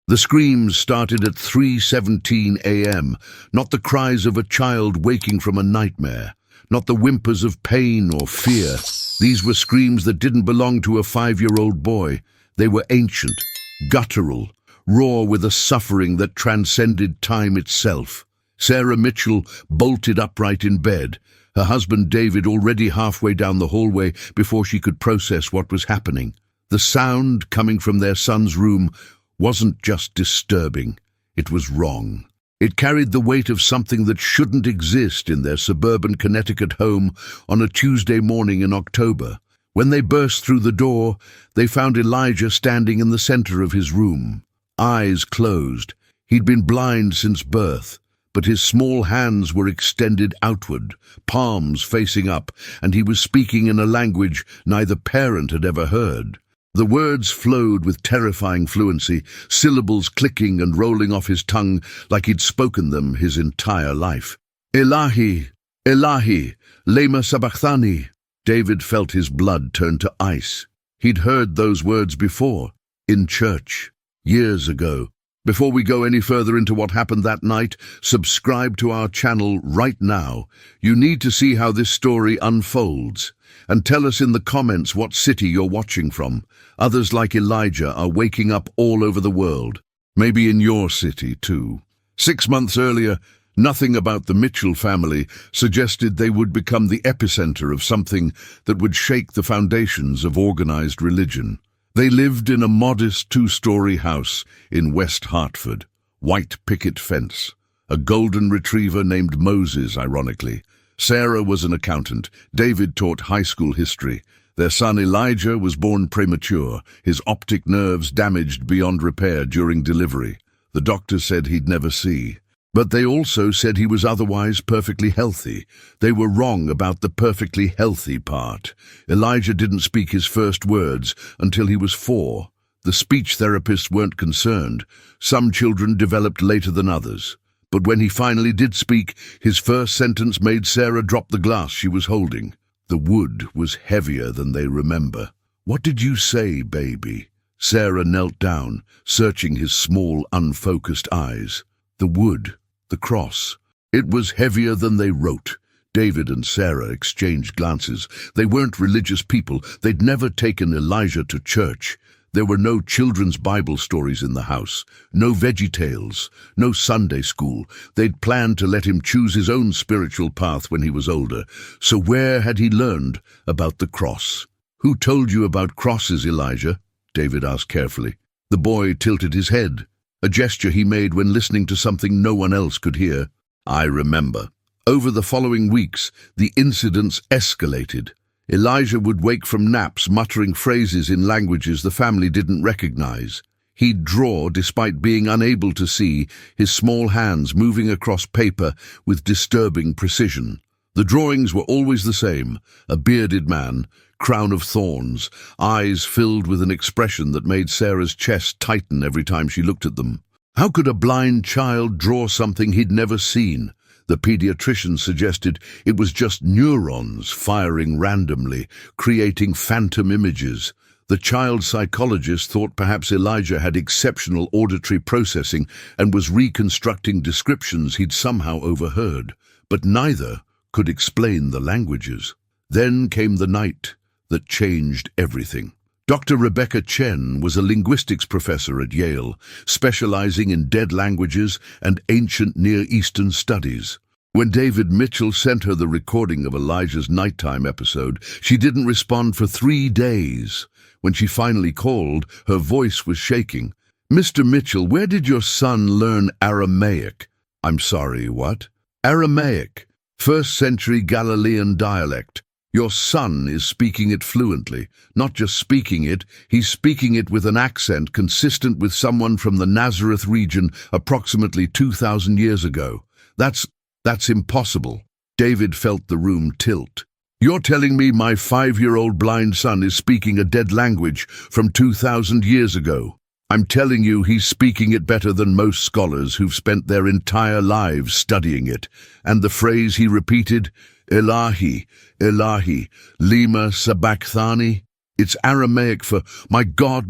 The screams started at 3:17 a.m., not the cries of a child waking from a nightmare, not the whimpers of pain or fear. These were screams that didn't belong to a 5-year-old boy. They were ancient, guttural, raw with a suffering that transcended time itself. Sarah Mitchell bolted upright in bed, her husband David already halfway down the hallway before she could process what was happening. The sound coming from their son's room wasn't just disturbing, it was wrong. It carried the weight of something that shouldn't exist in their suburban Connecticut home on a Tuesday morning in October. When they burst through the door, they found Elijah standing in the center of his room, eyes closed. He'd been blind since birth, but his small hands were extended outward, palms facing up, and he was speaking in a language neither parent had ever heard. The words flowed with terrifying fluency, syllables clicking and rolling off his tongue like he'd spoken them his entire life. Elahi, Elahi, lema sabachthani. David felt his blood turn to ice. He'd heard those words before, in church, years ago. Before we go any further into what happened that night, subscribe to our channel right now. You need to see how this story unfolds. And tell us in the comments what city you're watching from. Others like Elijah are waking up all over the world. Maybe in your city too. 6 months earlier, nothing about the Mitchell family suggested they would become the epicenter of something that would shake the foundations of organized religion. They lived in a modest 2-story house in West Hartford, white picket fence, a golden retriever named Moses, ironically. Sarah was an accountant. David taught high school history. Their son Elijah was born premature, his optic nerves damaged beyond repair during delivery. The doctor said he'd never see. But they also said he was otherwise perfectly healthy. They were wrong about the perfectly healthy part. Elijah didn't speak his first words until he was 4. The speech therapists weren't concerned. Some children developed later than others. But when he finally did speak, his first sentence made Sarah drop the glass she was holding. The wood was heavier than they remember. "What did you say, baby?" Sarah knelt down, searching his small, unfocused eyes. The wood, the cross. It was heavier than they wrote. David and Sarah exchanged glances. They weren't religious people. They'd never taken Elijah to church. There were no children's Bible stories in the house, no VeggieTales, no Sunday school. They'd planned to let him choose his own spiritual path when he was older. So where had he learned about the cross? "Who told you about crosses, Elijah?" David asked carefully. The boy tilted his head, a gesture he made when listening to something no one else could hear. "I remember." Over the following weeks, the incidents escalated. Elijah would wake from naps muttering phrases in languages the family didn't recognize. He'd draw despite being unable to see, his small hands moving across paper with disturbing precision. The drawings were always the same: a bearded man, crown of thorns, eyes filled with an expression that made Sarah's chest tighten every time she looked at them. How could a blind child draw something he'd never seen? The pediatrician suggested it was just neurons firing randomly, creating phantom images. The child psychologist thought perhaps Elijah had exceptional auditory processing and was reconstructing descriptions he'd somehow overheard, but neither could explain the languages. Then came the night that changed everything. Dr. Rebecca Chen was a linguistics professor at Yale, specializing in dead languages and ancient Near Eastern studies. When David Mitchell sent her the recording of Elijah's nighttime episode, she didn't respond for 3 days. When she finally called, her voice was shaking. "Mr. Mitchell, where did your son learn Aramaic?" "I'm sorry, what?" "Aramaic, 1st century Galilean dialect. Your son is speaking it fluently. Not just speaking it, he's speaking it with an accent consistent with someone from the Nazareth region approximately 2,000 years ago. That's impossible." David felt the room tilt. "You're telling me my 5-year-old blind son is speaking a dead language from 2,000 years ago? I'm telling you he's speaking it better than most scholars who've spent their entire lives studying it." And the phrase he repeated, "Elahi, Elahi, lema sabachthani." It's Aramaic for, my God,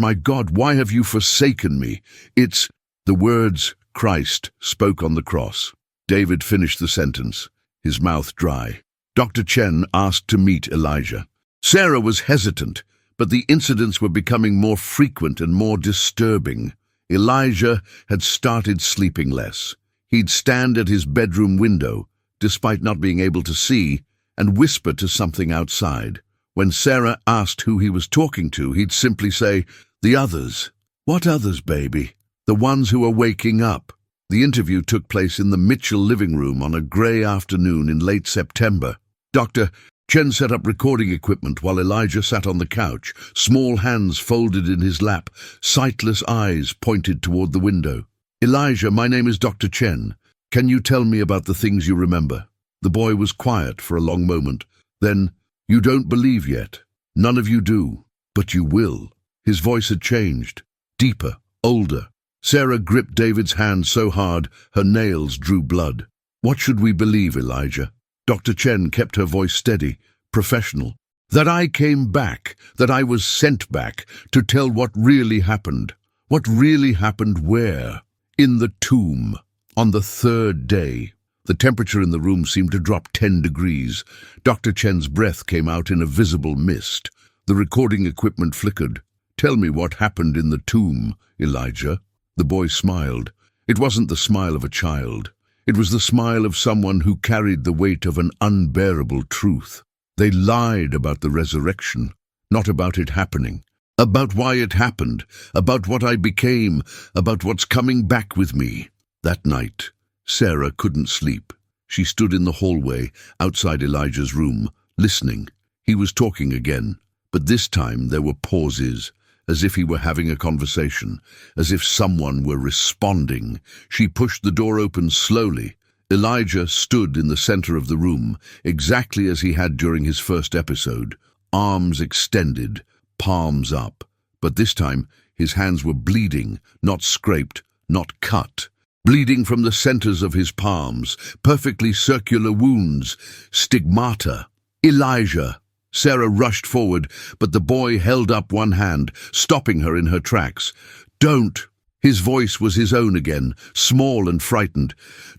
why have you forsaken me?" It's The words Christ spoke on the cross. David finished the sentence, his mouth dry. Dr. Chen asked to meet Elijah. Sarah was hesitant, but the incidents were becoming more frequent and more disturbing. Elijah had started sleeping less. He'd stand at his bedroom window, despite not being able to see, and whisper to something outside. When Sarah asked who he was talking to, he'd simply say, "The others." "What others, baby?" "The ones who are waking up." The interview took place in the Mitchell living room on a grey afternoon in late September. Dr. Chen set up recording equipment while Elijah sat on the couch, small hands folded in his lap, sightless eyes pointed toward the window. "Elijah, my name is Dr. Chen. Can you tell me about the things you remember?" The boy was quiet for a long moment. Then, "You don't believe yet. None of you do. But you will." His voice had changed. Deeper, older. Sarah gripped David's hand so hard, her nails drew blood. "What should we believe, Elijah?" Dr. Chen kept her voice steady, professional. "That I came back, that I was sent back, to tell what really happened. What really happened where? In the tomb, on the third day." The temperature in the room seemed to drop 10 degrees. Dr. Chen's breath came out in a visible mist. The recording equipment flickered. "Tell me what happened in the tomb, Elijah." The boy smiled. It wasn't the smile of a child. It was the smile of someone who carried the weight of an unbearable truth. They lied about the resurrection, not about it happening. About why it happened, about what I became, about what's coming back with me. That night, Sarah couldn't sleep. She stood in the hallway, outside Elijah's room, listening. He was talking again, but this time there were pauses, as if he were having a conversation, as if someone were responding. She pushed the door open slowly. Elijah stood in the center of the room, exactly as he had during his first episode, arms extended, palms up. But this time, his hands were bleeding, not scraped, not cut. Bleeding from the centers of his palms, perfectly circular wounds, stigmata. "Elijah!" Sarah rushed forward, but the boy held up one hand, stopping her in her tracks. "Don't!" His voice was his own again, small and frightened.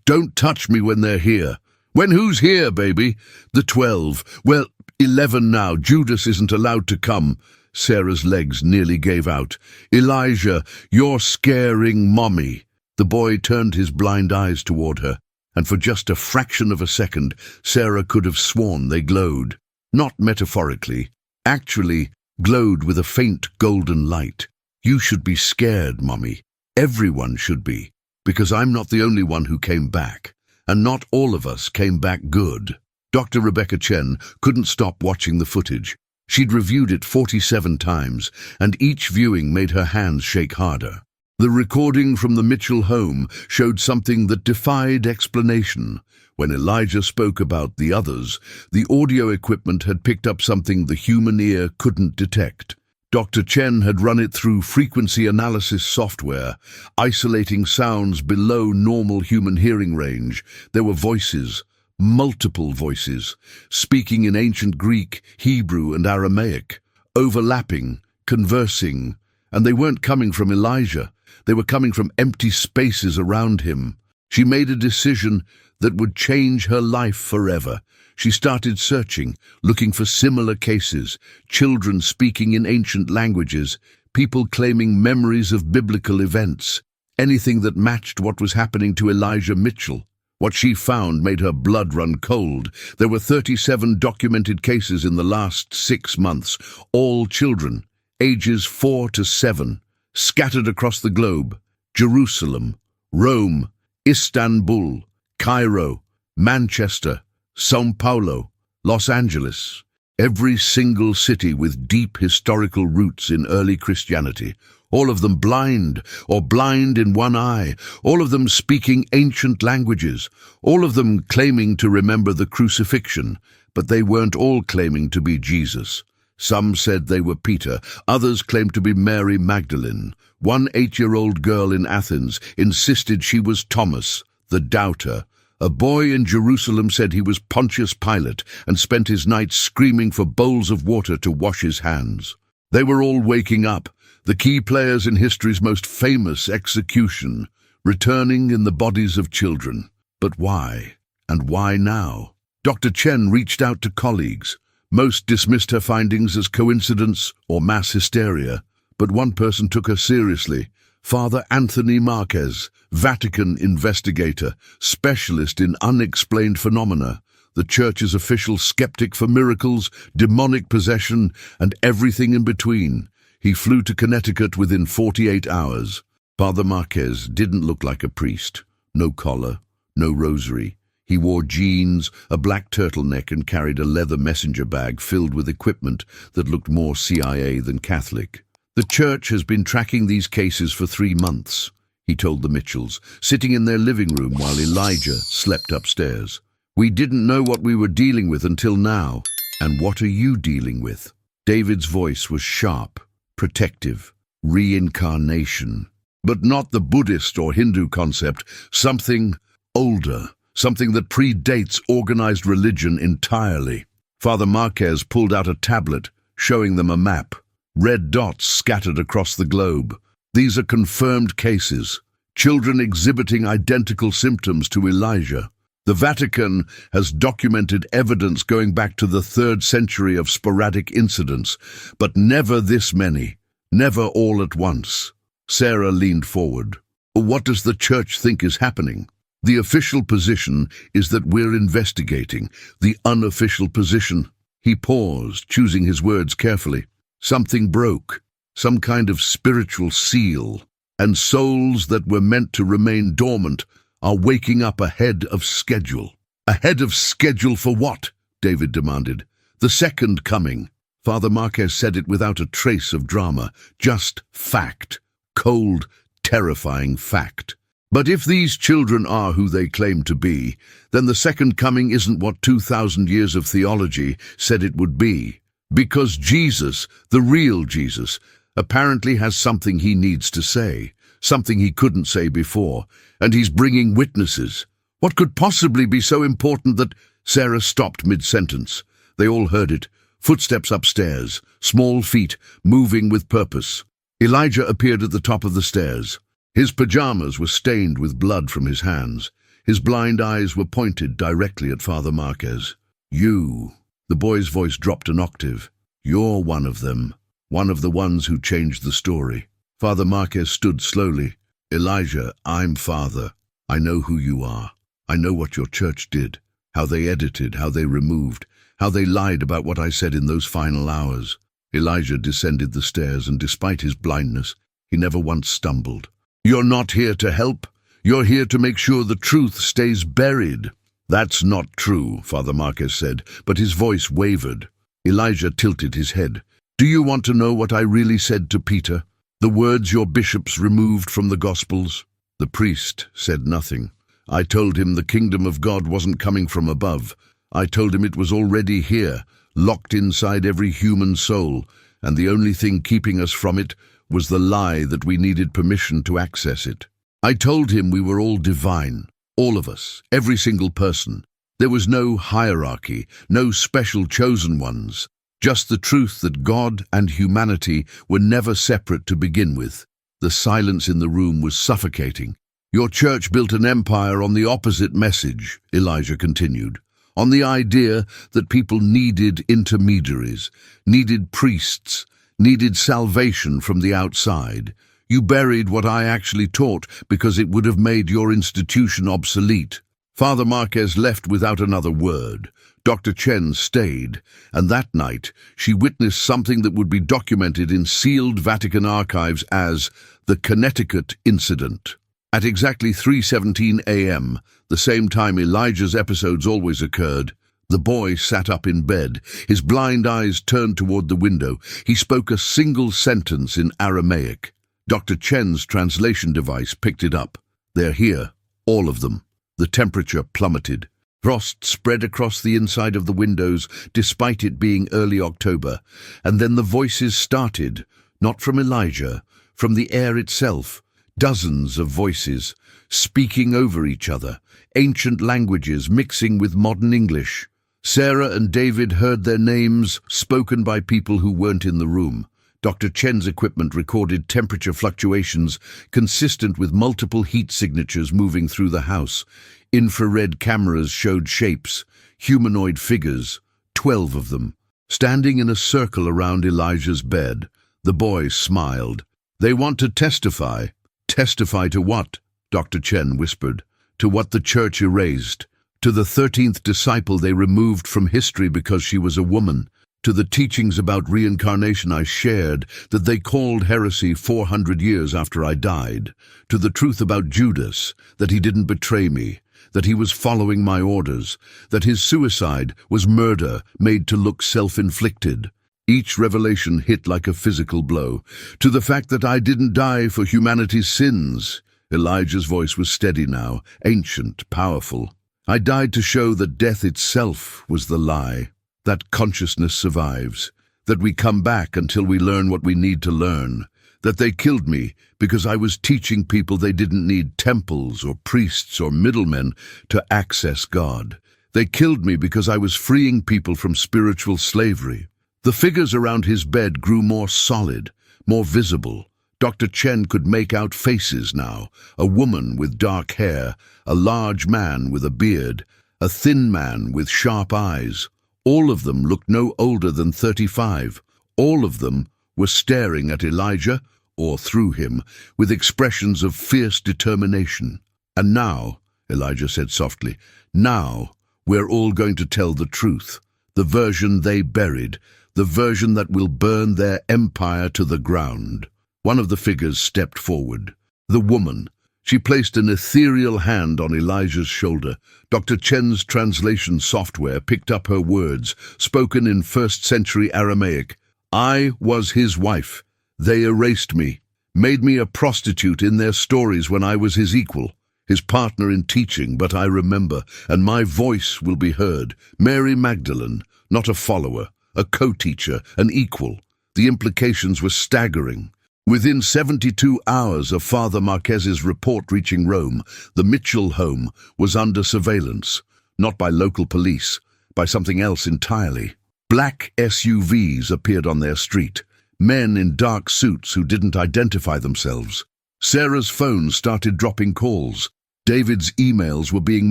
"Don't touch me when they're here." "When who's here, baby?" "The 12. Well, 11 now. Judas isn't allowed to come." Sarah's legs nearly gave out. "Elijah, you're scaring Mommy." The boy turned his blind eyes toward her, and for just a fraction of a second, Sarah could have sworn they glowed. Not metaphorically, actually glowed with a faint golden light. "You should be scared, Mommy. Everyone should be, because I'm not the only one who came back, and not all of us came back good." Dr. Rebecca Chen couldn't stop watching the footage. She'd reviewed it 47 times, and each viewing made her hands shake harder. The recording from the Mitchell home showed something that defied explanation. When Elijah spoke about the others, the audio equipment had picked up something the human ear couldn't detect. Dr. Chen had run it through frequency analysis software, isolating sounds below normal human hearing range. There were voices, multiple voices, speaking in ancient Greek, Hebrew, and Aramaic, overlapping, conversing, and they weren't coming from Elijah. They were coming from empty spaces around him. She made a decision that would change her life forever. She started searching, looking for similar cases, children speaking in ancient languages, people claiming memories of biblical events, anything that matched what was happening to Elijah Mitchell. What she found made her blood run cold. There were 37 documented cases in the last 6 months, all children, ages 4 to 7, scattered across the globe. Jerusalem, Rome, Istanbul, Cairo, Manchester, São Paulo, Los Angeles. Every single city with deep historical roots in early Christianity. All of them blind, or blind in one eye. All of them speaking ancient languages. All of them claiming to remember the crucifixion. But they weren't all claiming to be Jesus. Some said they were Peter, others claimed to be Mary Magdalene. One 8-year-old girl in Athens insisted she was Thomas, the doubter. A boy in Jerusalem said he was Pontius Pilate and spent his nights screaming for bowls of water to wash his hands. They were all waking up, the key players in history's most famous execution. returning in the bodies of children. But why? And why now? Dr. Chen reached out to colleagues. Most dismissed her findings as coincidence or mass hysteria, but one person took her seriously. Father Anthony Marquez, Vatican investigator, specialist in unexplained phenomena, the Church's official skeptic for miracles, demonic possession, and everything in between. He flew to Connecticut within 48 hours. Father Marquez didn't look like a priest. No collar, no rosary. He wore jeans, a black turtleneck, and carried a leather messenger bag filled with equipment that looked more CIA than Catholic. The Church has been tracking these cases for 3 months, he told the Mitchells, sitting in their living room while Elijah slept upstairs. We didn't know what we were dealing with until now. And what are you dealing with? David's voice was sharp, protective. Reincarnation. But not the Buddhist or Hindu concept, something older. Something that predates organized religion entirely. Father Marquez pulled out a tablet, showing them a map. Red dots scattered across the globe. These are confirmed cases. Children exhibiting identical symptoms to Elijah. The Vatican has documented evidence going back to the 3rd century of sporadic incidents, but never this many. Never all at once. Sarah leaned forward. What does the Church think is happening? The official position is that we're investigating. The unofficial position. He paused, choosing his words carefully. Something broke. Some kind of spiritual seal. And souls that were meant to remain dormant are waking up ahead of schedule. Ahead of schedule for what? David demanded. The second coming. Father Marquez said it without a trace of drama. Just fact. Cold, terrifying fact. But if these children are who they claim to be, then the second coming isn't what 2,000 years of theology said it would be. Because Jesus, the real Jesus, apparently has something he needs to say, something he couldn't say before, and he's bringing witnesses. What could possibly be so important that... Sarah stopped mid-sentence. They all heard it. Footsteps upstairs, small feet, moving with purpose. Elijah appeared at the top of the stairs. His pajamas were stained with blood from his hands. His blind eyes were pointed directly at Father Marquez. You, the boy's voice dropped an octave. You're one of them, one of the ones who changed the story. Father Marquez stood slowly. Elijah, I'm Father. I know who you are. I know what your church did, how they edited, how they removed, how they lied about what I said in those final hours. Elijah descended the stairs, and despite his blindness, he never once stumbled. You're not here to help. You're here to make sure the truth stays buried. That's not true, Father Marquez said, but his voice wavered. Elijah tilted his head. Do you want to know what I really said to Peter? The words your bishops removed from the Gospels? The priest said nothing. I told him the kingdom of God wasn't coming from above. I told him it was already here, locked inside every human soul, and the only thing keeping us from it was the lie that we needed permission to access it. I told him we were all divine, all of us, every single person. There was no hierarchy, no special chosen ones, just the truth that God and humanity were never separate to begin with. The silence in the room was suffocating. Your church built an empire on the opposite message, Elijah continued, on the idea that people needed intermediaries, needed priests, needed salvation from the outside. You buried what I actually taught because it would have made your institution obsolete. Father Marquez left without another word. Dr. Chen stayed, and that night she witnessed something that would be documented in sealed Vatican archives as the Connecticut Incident. At exactly 3:17 a.m., the same time Elijah's episodes always occurred, the boy sat up in bed, his blind eyes turned toward the window. He spoke a single sentence in Aramaic. Dr. Chen's translation device picked it up. They're here, all of them. The temperature plummeted. Frost spread across the inside of the windows, despite it being early October. And then the voices started, not from Elijah, from the air itself. Dozens of voices, speaking over each other, ancient languages mixing with modern English. Sarah and David heard their names spoken by people who weren't in the room. Dr. Chen's equipment recorded temperature fluctuations consistent with multiple heat signatures moving through the house. Infrared cameras showed shapes, humanoid figures, 12 of them, standing in a circle around Elijah's bed. The boy smiled. "They want to testify." "Testify to what?" Dr. Chen whispered. "To what the church erased. To the 13th disciple they removed from history because she was a woman. To the teachings about reincarnation I shared that they called heresy 400 years after I died. To the truth about Judas, that he didn't betray me, that he was following my orders, that his suicide was murder made to look self-inflicted." Each revelation hit like a physical blow. "To the fact that I didn't die for humanity's sins." Elijah's voice was steady now, ancient, powerful. "I died to show that death itself was the lie, that consciousness survives, that we come back until we learn what we need to learn, that they killed me because I was teaching people they didn't need temples or priests or middlemen to access God. They killed me because I was freeing people from spiritual slavery." The figures around his bed grew more solid, more visible. Dr. Chen could make out faces now, a woman with dark hair, a large man with a beard, a thin man with sharp eyes. All of them looked no older than 35. All of them were staring at Elijah, or through him, with expressions of fierce determination. "And now," Elijah said softly, "now we're all going to tell the truth, the version they buried, the version that will burn their empire to the ground." One of the figures stepped forward. The woman. She placed an ethereal hand on Elijah's shoulder. Dr. Chen's translation software picked up her words, spoken in first-century Aramaic. "I was his wife. They erased me, made me a prostitute in their stories when I was his equal, his partner in teaching, but I remember, and my voice will be heard. Mary Magdalene, not a follower, a co-teacher, an equal." The implications were staggering. Within 72 hours of Father Marquez's report reaching Rome, the Mitchell home was under surveillance, not by local police, by something else entirely. Black SUVs appeared on their street, men in dark suits who didn't identify themselves. Sarah's phone started dropping calls. David's emails were being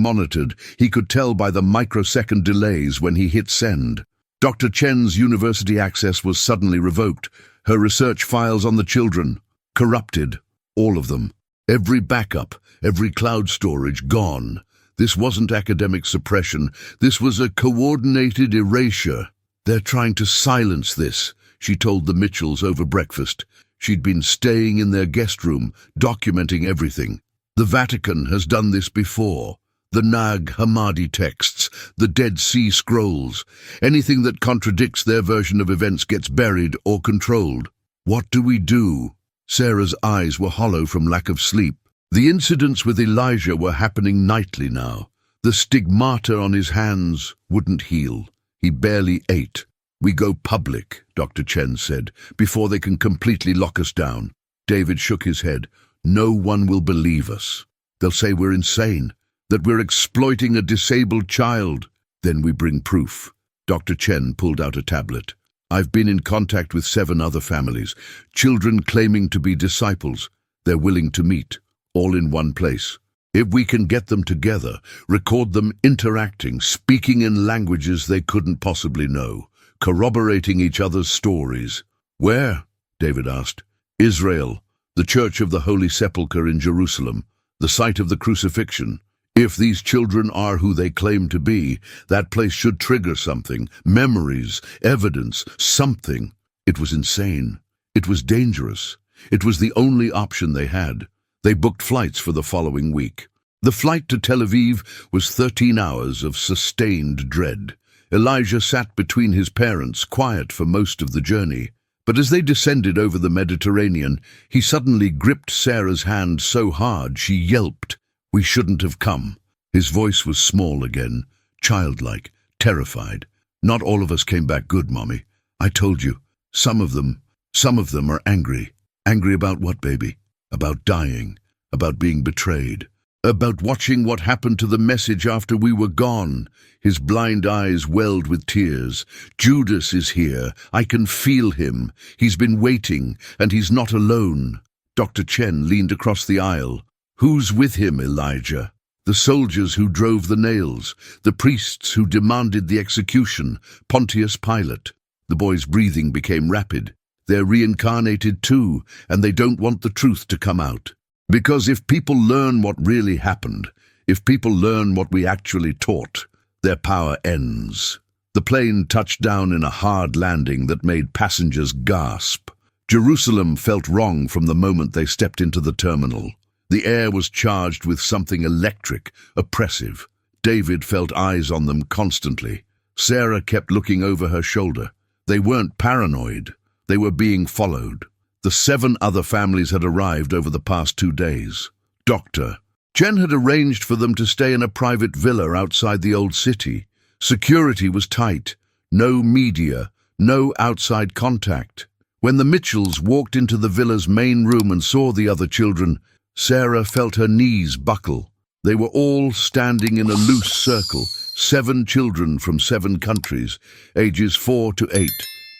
monitored. He could tell by the microsecond delays when he hit send. Dr. Chen's university access was suddenly revoked. Her research files on the children, corrupted, all of them. Every backup, every cloud storage, gone. This wasn't academic suppression. This was a coordinated erasure. "They're trying to silence this," she told the Mitchells over breakfast. She'd been staying in their guest room, documenting everything. "The Vatican has done this before. The Nag Hammadi texts, the Dead Sea Scrolls. Anything that contradicts their version of events gets buried or controlled. What do we do?" Sarah's eyes were hollow from lack of sleep. The incidents with Elijah were happening nightly now. The stigmata on his hands wouldn't heal. He barely ate. "We go public," Dr. Chen said, "before they can completely lock us down." David shook his head. "No one will believe us. They'll say we're insane, that we're exploiting a disabled child. Then we bring proof." Dr. Chen pulled out a tablet. "I've been in contact with 7 other families, children claiming to be disciples. They're willing to meet, all in one place. If we can get them together, record them interacting, speaking in languages they couldn't possibly know, corroborating each other's stories." "Where?" David asked. "Israel, the Church of the Holy Sepulchre in Jerusalem, the site of the crucifixion. If these children are who they claim to be, that place should trigger something, memories, evidence, something." It was insane. It was dangerous. It was the only option they had. They booked flights for the following week. The flight to Tel Aviv was 13 hours of sustained dread. Elijah sat between his parents, quiet for most of the journey. But as they descended over the Mediterranean, he suddenly gripped Sarah's hand so hard she yelped. "We shouldn't have come." His voice was small again, childlike, terrified. "Not all of us came back good, Mommy. I told you. Some of them are angry. Angry about what, baby? About dying, about being betrayed. About watching what happened to the message after we were gone. His blind eyes welled with tears. Judas is here. I can feel him. He's been waiting, and he's not alone. Dr. Chen leaned across the aisle. Who's with him, Elijah? The soldiers who drove the nails, the priests who demanded the execution, Pontius Pilate. The boy's breathing became rapid. They're reincarnated too, and they don't want the truth to come out. Because if people learn what really happened, if people learn what we actually taught, their power ends. The plane touched down in a hard landing that made passengers gasp. Jerusalem felt wrong from the moment they stepped into the terminal. The air was charged with something electric, oppressive. David felt eyes on them constantly. Sarah kept looking over her shoulder. They weren't paranoid. They were being followed. The 7 other families had arrived over the past 2 days. Dr. Chen had arranged for them to stay in a private villa outside the old city. Security was tight. No media, no outside contact. When the Mitchells walked into the villa's main room and saw the other children, Sarah felt her knees buckle. They were all standing in a loose circle, 7 children from 7 countries, ages 4 to 8,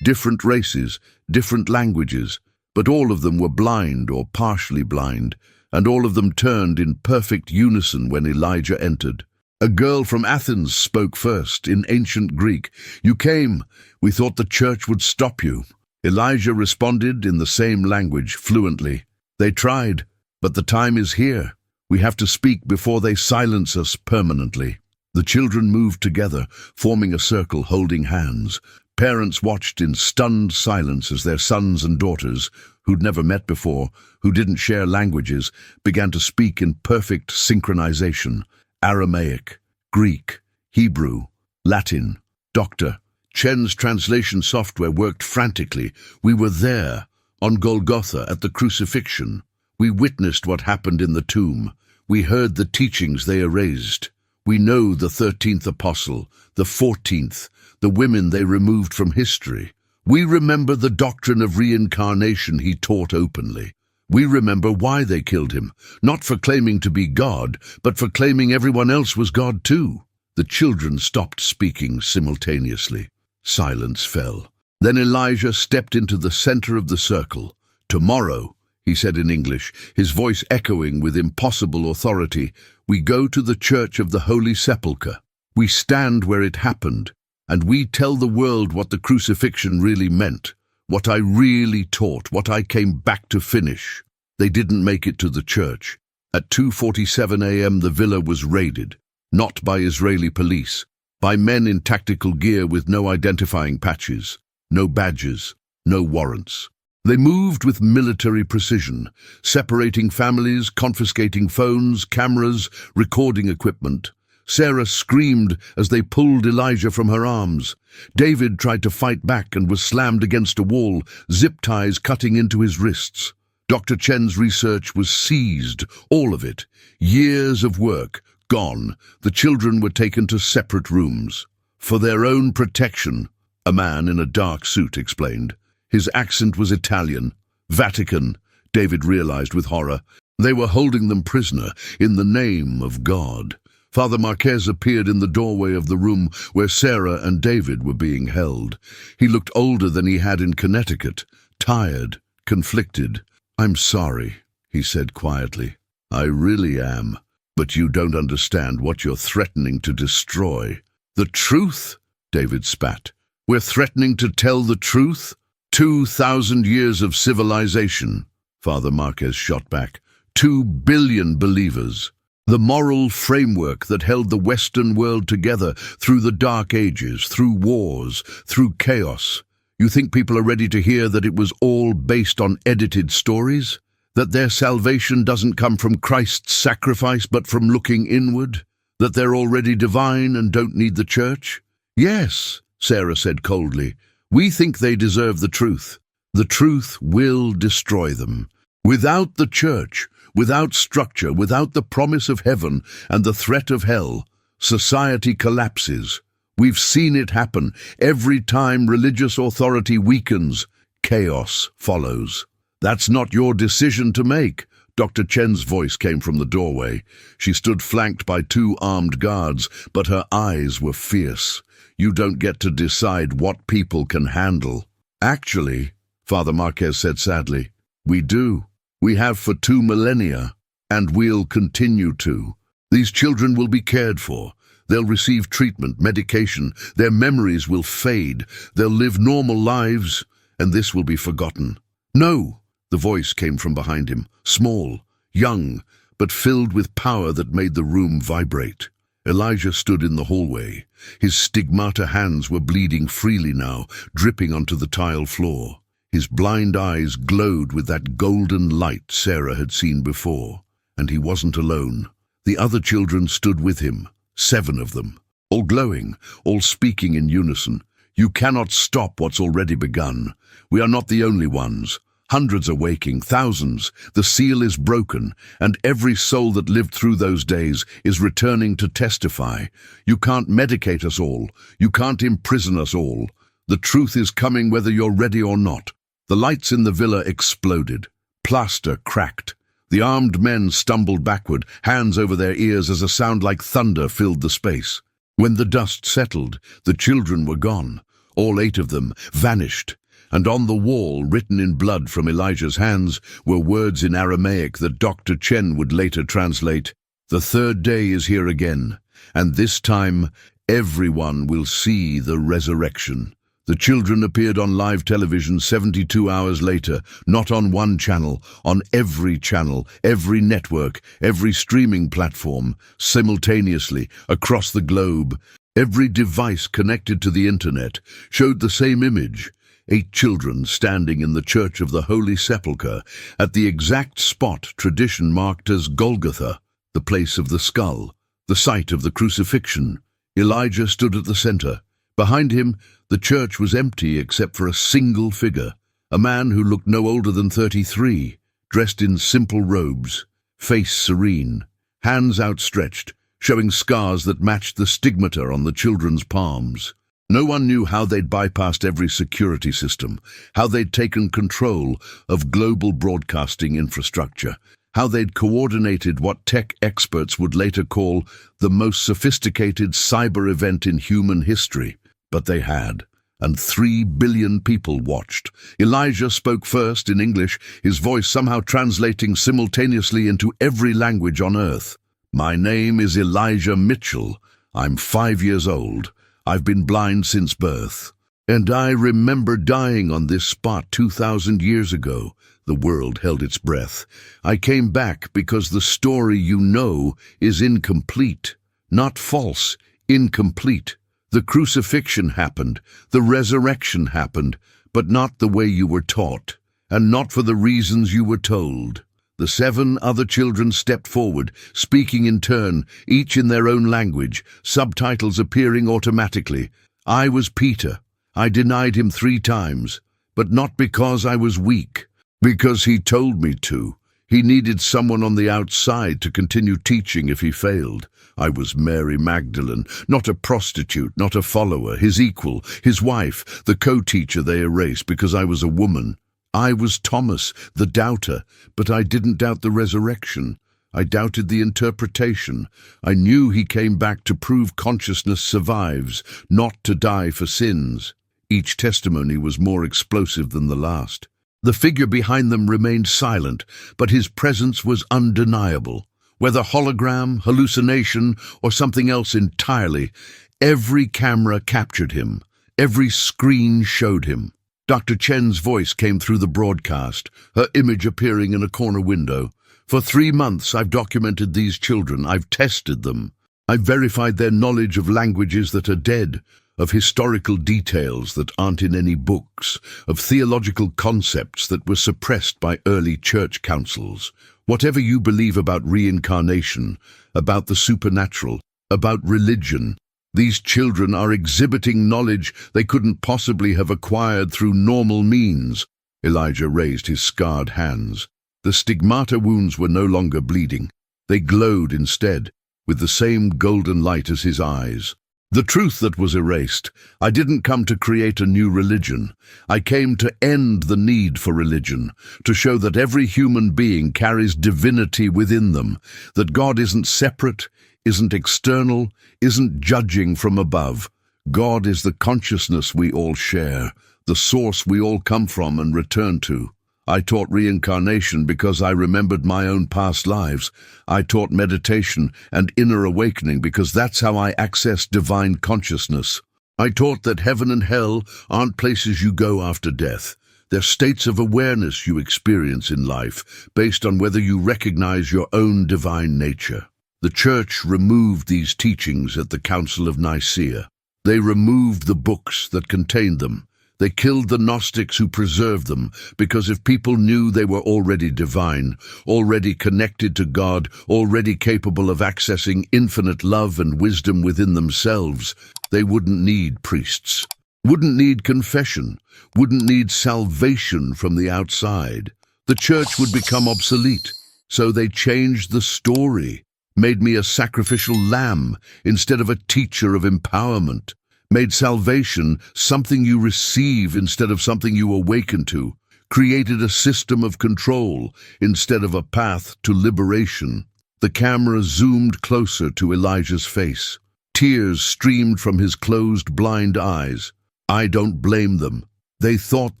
different races, different languages, but all of them were blind or partially blind, and all of them turned in perfect unison when Elijah entered. A girl from Athens spoke first, in ancient Greek. "You came. We thought the church would stop you." Elijah responded in the same language, fluently. "They tried, but the time is here. We have to speak before they silence us permanently." The children moved together, forming a circle, holding hands. Parents watched in stunned silence as their sons and daughters, who'd never met before, who didn't share languages, began to speak in perfect synchronization. Aramaic, Greek, Hebrew, Latin. Dr. Chen's translation software worked frantically. We were there, on Golgotha, at the crucifixion. We witnessed what happened in the tomb. We heard the teachings they erased. We know the 13th apostle, the 14th, the women they removed from history. We remember the doctrine of reincarnation he taught openly. We remember why they killed him, not for claiming to be God, but for claiming everyone else was God too. The children stopped speaking simultaneously. Silence fell. Then Elijah stepped into the center of the circle. "Tomorrow," he said in English, his voice echoing with impossible authority, "we go to the Church of the Holy Sepulchre. We stand where it happened, and we tell the world what the crucifixion really meant, what I really taught, what I came back to finish." They didn't make it to the church. At 2:47 a.m. the villa was raided, not by Israeli police, by men in tactical gear with no identifying patches, no badges, no warrants. They moved with military precision, separating families, confiscating phones, cameras, recording equipment. Sarah screamed as they pulled Elijah from her arms. David tried to fight back and was slammed against a wall, zip ties cutting into his wrists. Dr. Chen's research was seized, all of it. Years of work, gone. The children were taken to separate rooms. For their own protection, a man in a dark suit explained. His accent was Italian. Vatican, David realized with horror. They were holding them prisoner in the name of God. Father Marquez appeared in the doorway of the room where Sarah and David were being held. He looked older than he had in Connecticut, tired, conflicted. "I'm sorry," he said quietly. "I really am. But you don't understand what you're threatening to destroy." "The truth?" David spat. "We're threatening to tell the truth? 2,000 years of civilization," Father Marquez shot back. 2 billion believers. The moral framework that held the Western world together through the Dark Ages, through wars, through chaos. You think people are ready to hear that it was all based on edited stories? That their salvation doesn't come from Christ's sacrifice but from looking inward? That they're already divine and don't need the church? "Yes," Sarah said coldly. "We think they deserve the truth. The truth will destroy them. Without the church, without structure, without the promise of heaven and the threat of hell, society collapses. We've seen it happen. Every time religious authority weakens, chaos follows. That's not your decision to make. Dr. Chen's voice came from the doorway. She stood flanked by two armed guards, but her eyes were fierce. "You don't get to decide what people can handle." "Actually," Father Marquez said sadly, "we do. We have for 2 millennia, and we'll continue to. These children will be cared for. They'll receive treatment, medication. Their memories will fade. They'll live normal lives, and this will be forgotten." "No!" The voice came from behind him, small, young, but filled with power that made the room vibrate. Elijah stood in the hallway. His stigmata hands were bleeding freely now, dripping onto the tile floor. His blind eyes glowed with that golden light Sarah had seen before. And he wasn't alone. The other children stood with him, 7 of them, all glowing, all speaking in unison. "You cannot stop what's already begun. We are not the only ones. Hundreds are waking, thousands. The seal is broken, and every soul that lived through those days is returning to testify. You can't medicate us all. You can't imprison us all. The truth is coming whether you're ready or not." The lights in the villa exploded. Plaster cracked. The armed men stumbled backward, hands over their ears as a sound like thunder filled the space. When the dust settled, the children were gone. All 8 of them vanished. And on the wall, written in blood from Elijah's hands, were words in Aramaic that Dr. Chen would later translate, "The 3rd day is here again, and this time everyone will see the resurrection." The children appeared on live television 72 hours later, not on one channel, on every channel, every network, every streaming platform, simultaneously, across the globe. Every device connected to the internet showed the same image. 8 children standing in the Church of the Holy Sepulchre, at the exact spot tradition marked as Golgotha, the place of the skull, the site of the crucifixion. Elijah stood at the center. Behind him, the church was empty except for a single figure, a man who looked no older than 33, dressed in simple robes, face serene, hands outstretched, showing scars that matched the stigmata on the children's palms. No one knew how they'd bypassed every security system, how they'd taken control of global broadcasting infrastructure, how they'd coordinated what tech experts would later call the most sophisticated cyber event in human history. But they had, and 3 billion people watched. Elijah spoke first in English, his voice somehow translating simultaneously into every language on earth. "My name is Elijah Mitchell. I'm 5 years old. I've been blind since birth. And I remember dying on this spot 2,000 years ago." The world held its breath. "I came back because the story you know is incomplete. Not false, incomplete. The crucifixion happened, the resurrection happened, but not the way you were taught, and not for the reasons you were told." The 7 other children stepped forward, speaking in turn, each in their own language, subtitles appearing automatically. "I was Peter. I denied him 3 times, but not because I was weak, because he told me to. He needed someone on the outside to continue teaching if he failed. I was Mary Magdalene, not a prostitute, not a follower, his equal, his wife, the co-teacher they erased because I was a woman. I was Thomas, the doubter, but I didn't doubt the resurrection. I doubted the interpretation. I knew he came back to prove consciousness survives, not to die for sins." Each testimony was more explosive than the last. The figure behind them remained silent, but his presence was undeniable. Whether hologram, hallucination, or something else entirely, every camera captured him. Every screen showed him. Dr. Chen's voice came through the broadcast, her image appearing in a corner window. "For 3 months I've documented these children. I've tested them. I've verified their knowledge of languages that are dead, of historical details that aren't in any books, of theological concepts that were suppressed by early church councils. Whatever you believe about reincarnation, about the supernatural, about religion, these children are exhibiting knowledge they couldn't possibly have acquired through normal means." Elijah raised his scarred hands. The stigmata wounds were no longer bleeding. They glowed instead, with the same golden light as his eyes. The truth that was erased. I didn't come to create a new religion. I came to end the need for religion, to show that every human being carries divinity within them, that God isn't separate, isn't external, isn't judging from above. God is the consciousness we all share, the source we all come from and return to. I taught reincarnation because I remembered my own past lives. I taught meditation and inner awakening because that's how I access divine consciousness. I taught that heaven and hell aren't places you go after death. They're states of awareness you experience in life, based on whether you recognize your own divine nature. The Church removed these teachings at the Council of Nicaea. They removed the books that contained them. They killed the Gnostics who preserved them, because if people knew they were already divine, already connected to God, already capable of accessing infinite love and wisdom within themselves, they wouldn't need priests, wouldn't need confession, wouldn't need salvation from the outside. The Church would become obsolete, so they changed the story, made me a sacrificial lamb instead of a teacher of empowerment. Made salvation something you receive instead of something you awaken to, created a system of control instead of a path to liberation. The camera zoomed closer to Elijah's face. Tears streamed from his closed, blind eyes. I don't blame them. They thought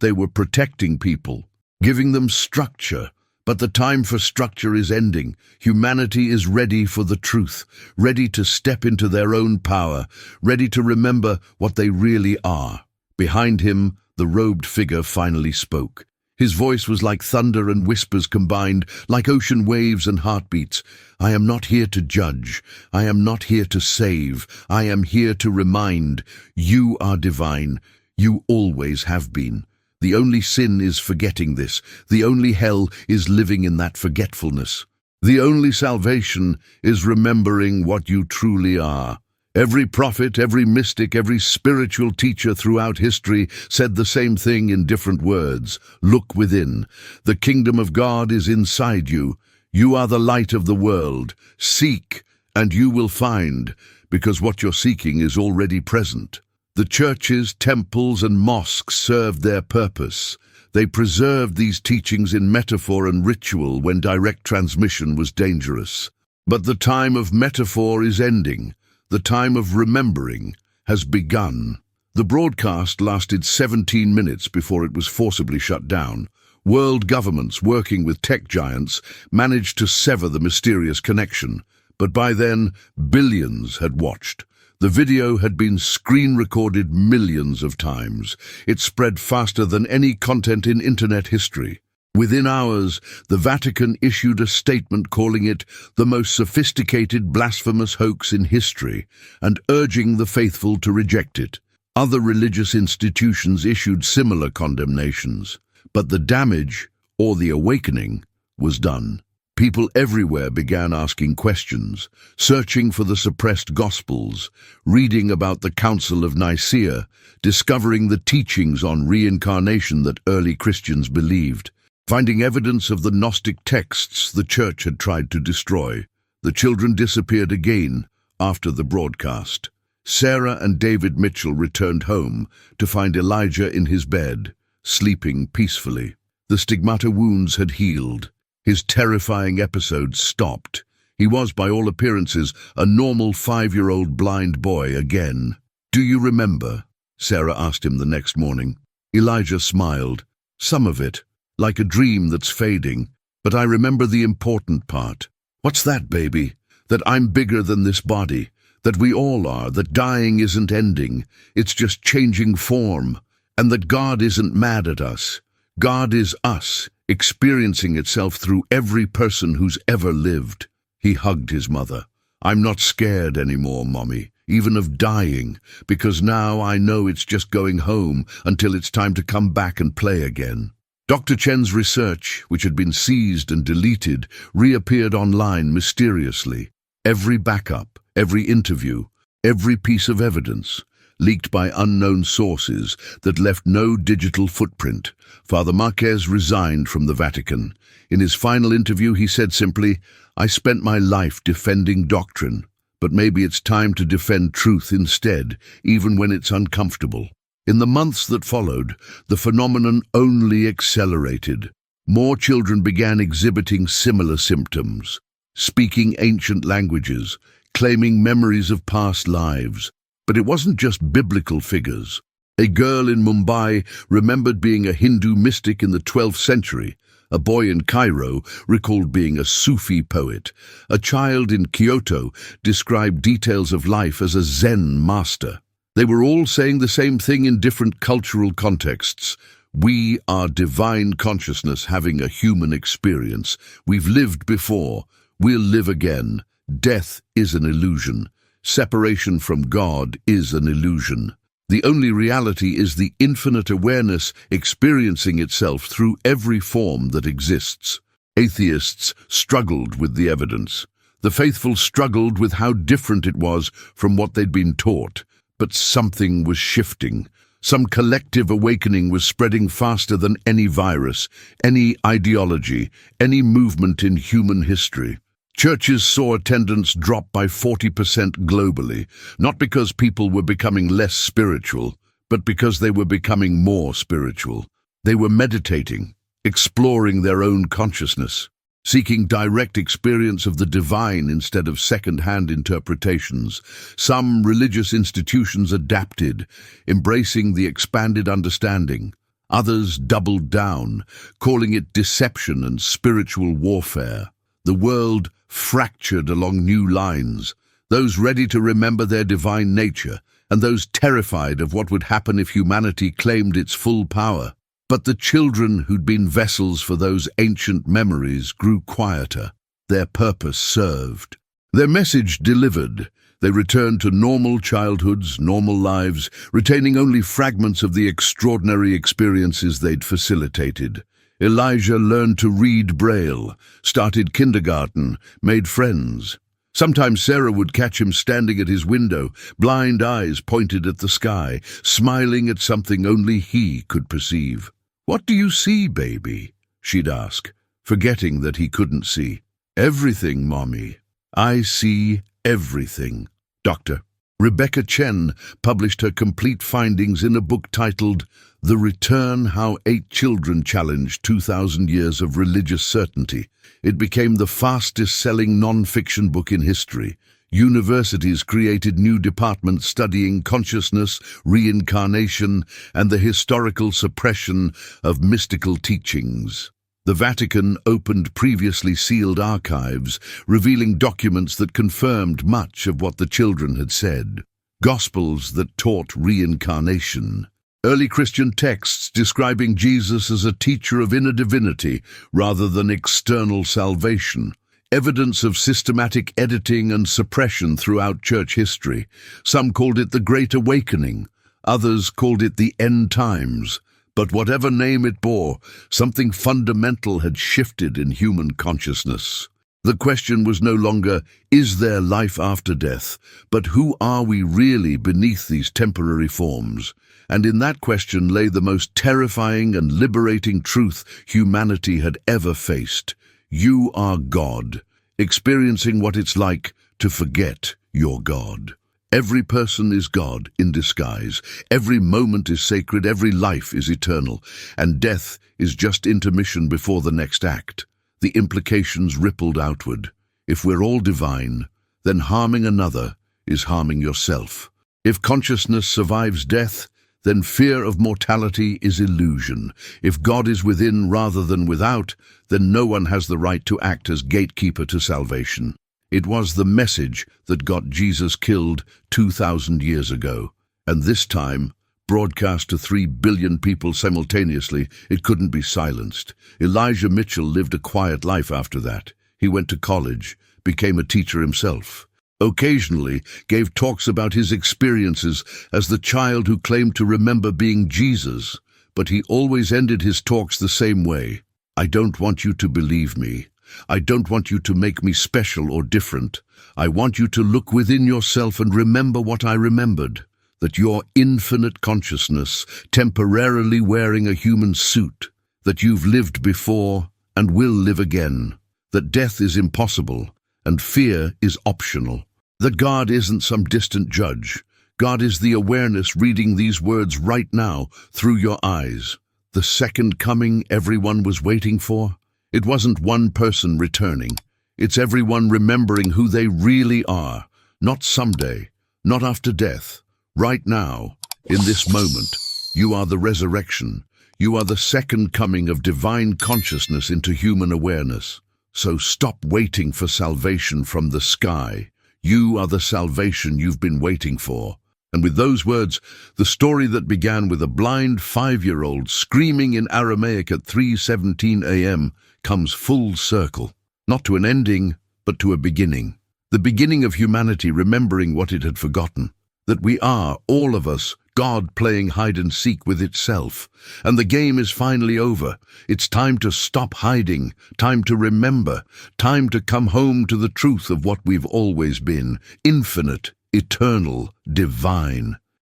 they were protecting people, giving them structure. But the time for structure is ending. Humanity is ready for the truth, ready to step into their own power, ready to remember what they really are. Behind him, the robed figure finally spoke. His voice was like thunder and whispers combined, like ocean waves and heartbeats. I am not here to judge. I am not here to save. I am here to remind. You are divine. You always have been. The only sin is forgetting this. The only hell is living in that forgetfulness. The only salvation is remembering what you truly are. Every prophet, every mystic, every spiritual teacher throughout history said the same thing in different words. Look within. The kingdom of God is inside you. You are the light of the world. Seek, and you will find, because what you're seeking is already present. The churches, temples, and mosques served their purpose. They preserved these teachings in metaphor and ritual when direct transmission was dangerous. But the time of metaphor is ending. The time of remembering has begun. The broadcast lasted 17 minutes before it was forcibly shut down. World governments working with tech giants managed to sever the mysterious connection. But by then, billions had watched. The video had been screen-recorded millions of times. It spread faster than any content in internet history. Within hours, the Vatican issued a statement calling it the most sophisticated blasphemous hoax in history and urging the faithful to reject it. Other religious institutions issued similar condemnations. But the damage, or the awakening, was done. People everywhere began asking questions, searching for the suppressed Gospels, reading about the Council of Nicaea, discovering the teachings on reincarnation that early Christians believed, finding evidence of the Gnostic texts the Church had tried to destroy. The children disappeared again after the broadcast. Sarah and David Mitchell returned home to find Elijah in his bed, sleeping peacefully. The stigmata wounds had healed. His terrifying episodes stopped. He was, by all appearances, a normal 5-year-old blind boy again. Do you remember? Sarah asked him the next morning. Elijah smiled. Some of it, like a dream that's fading. But I remember the important part. What's that, baby? That I'm bigger than this body. That we all are. That dying isn't ending. It's just changing form. And that God isn't mad at us. God is us, experiencing itself through every person who's ever lived. He hugged his mother. I'm not scared anymore, Mommy, even of dying, because now I know it's just going home until it's time to come back and play again. Dr. Chen's research, which had been seized and deleted, reappeared online mysteriously. Every backup, every interview, every piece of evidence, leaked by unknown sources that left no digital footprint. Father Marquez resigned from the Vatican. In his final interview, he said simply, I spent my life defending doctrine, but maybe it's time to defend truth instead, even when it's uncomfortable. In the months that followed, the phenomenon only accelerated. More children began exhibiting similar symptoms, speaking ancient languages, claiming memories of past lives. But it wasn't just biblical figures. A girl in Mumbai remembered being a Hindu mystic in the 12th century. A boy in Cairo recalled being a Sufi poet. A child in Kyoto described details of life as a Zen master. They were all saying the same thing in different cultural contexts. We are divine consciousness having a human experience. We've lived before. We'll live again. Death is an illusion. Separation from God is an illusion. The only reality is the infinite awareness experiencing itself through every form that exists. Atheists struggled with the evidence. The faithful struggled with how different it was from what they'd been taught. But something was shifting. Some collective awakening was spreading faster than any virus, any ideology, any movement in human history. Churches saw attendance drop by 40% globally, not because people were becoming less spiritual, but because they were becoming more spiritual. They were meditating, exploring their own consciousness, seeking direct experience of the divine instead of second-hand interpretations. Some religious institutions adapted, embracing the expanded understanding. Others doubled down, calling it deception and spiritual warfare. The world fractured along new lines, those ready to remember their divine nature, and those terrified of what would happen if humanity claimed its full power. But the children who'd been vessels for those ancient memories grew quieter. Their purpose served. Their message delivered. They returned to normal childhoods, normal lives, retaining only fragments of the extraordinary experiences they'd facilitated. Elijah learned to read Braille, started kindergarten, made friends. Sometimes Sarah would catch him standing at his window, blind eyes pointed at the sky, smiling at something only he could perceive. "What do you see, baby?" she'd ask, forgetting that he couldn't see. "Everything, Mommy. I see everything, Doctor." Rebecca Chen published her complete findings in a book titled The Return: How 8 Children Challenged 2,000 Years of Religious Certainty. It became the fastest-selling non-fiction book in history. Universities created new departments studying consciousness, reincarnation, and the historical suppression of mystical teachings. The Vatican opened previously sealed archives, revealing documents that confirmed much of what the children had said. Gospels that taught reincarnation. Early Christian texts describing Jesus as a teacher of inner divinity rather than external salvation. Evidence of systematic editing and suppression throughout church history. Some called it the Great Awakening. Others called it the End Times. But whatever name it bore, something fundamental had shifted in human consciousness. The question was no longer, is there life after death, but who are we really beneath these temporary forms? And in that question lay the most terrifying and liberating truth humanity had ever faced. You are God, experiencing what it's like to forget you're God. Every person is God in disguise. Every moment is sacred, every life is eternal, and death is just intermission before the next act. The implications rippled outward. If we're all divine, then harming another is harming yourself. If consciousness survives death, then fear of mortality is illusion. If God is within rather than without, then no one has the right to act as gatekeeper to salvation. It was the message that got Jesus killed 2,000 years ago, and this time, broadcast to 3 billion people simultaneously, it couldn't be silenced. Elijah Mitchell lived a quiet life after that. He went to college, became a teacher himself. Occasionally gave talks about his experiences as the child who claimed to remember being Jesus, but he always ended his talks the same way. "I don't want you to believe me. I don't want you to make me special or different. I want you to look within yourself and remember what I remembered, that you're infinite consciousness, temporarily wearing a human suit, that you've lived before and will live again, that death is impossible and fear is optional. That God isn't some distant judge. God is the awareness reading these words right now through your eyes. The second coming everyone was waiting for? It wasn't one person returning. It's everyone remembering who they really are. Not someday, not after death. Right now, in this moment, you are the resurrection. You are the second coming of divine consciousness into human awareness. So stop waiting for salvation from the sky. You are the salvation you've been waiting for. And with those words, the story that began with a blind 5-year-old screaming in Aramaic at 3:17 a.m. comes full circle. Not to an ending, but to a beginning. The beginning of humanity remembering what it had forgotten. That we are, all of us, God playing hide-and-seek with itself. And the game is finally over. It's time to stop hiding, time to remember, time to come home to the truth of what we've always been. Infinite, eternal, divine.